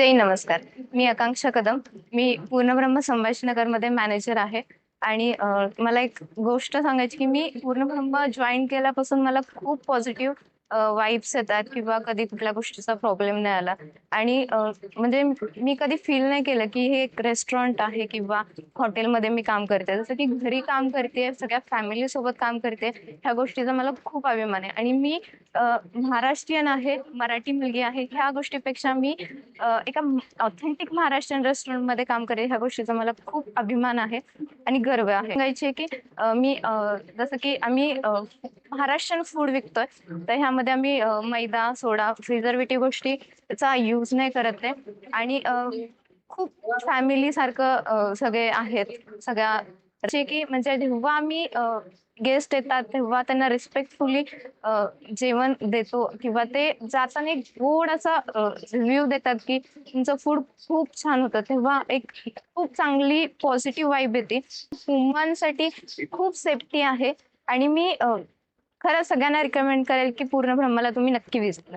जय नमस्कार. मी आकांक्षा कदम. मी पूर्णब्रह्म संभाजीनगरमध्ये मॅनेजर आहे आणि मला एक गोष्ट सांगायची की मी पूर्णब्रह्म जॉइन केल्यापासून मला खूप पॉझिटिव्ह वाइब्स येतात किंवा कधी कुठल्या गोष्टीचा प्रॉब्लेम नाही आला आणि म्हणजे मी कधी फील नाही केलं की हे एक रेस्टॉरंट आहे किंवा हॉटेलमध्ये मी काम करते. जसं की घरी काम करते, सगळ्या फॅमिली सोबत काम करते. ह्या गोष्टीचा मला खूप अभिमान आहे आणि मी महाराष्ट्रीयन आहे, मराठी मुलगी आहे. ह्या गोष्टीपेक्षा मी एका ऑथेंटिक महाराष्ट्रीयन रेस्टॉरंटमध्ये काम करते. ह्या गोष्टीचा मला खूप अभिमान आहे आणि गर्व आहे. सांगायचे आहे की मी जसं की आम्ही महाराष्ट्रीयन फूड विकतोय, तर ह्यामध्ये आम्ही मैदा, सोडा, प्रिझर्वेटिव्ह गोष्टीचा यूज नाही करत आहे आणि खूप फॅमिली सारखं सगळे आहेत. सगळ्या जे की म्हणजे जेव्हा आम्ही गेस्ट येतात तेव्हा त्यांना रिस्पेक्टफुली जेवण देतो किंवा ते जाताना एक गोड असा रिव्ह्यू देतात की तुमचं फूड खूप छान होतं. तेव्हा एक खूप चांगली पॉझिटिव्ह वाइब येते. वुमन्ससाठी खूप सेफ्टी आहे आणि मी खरंच सगळ्यांना रिकमेंड करेल की पूर्ण ब्रह्माला तुम्ही नक्की विजिट करा.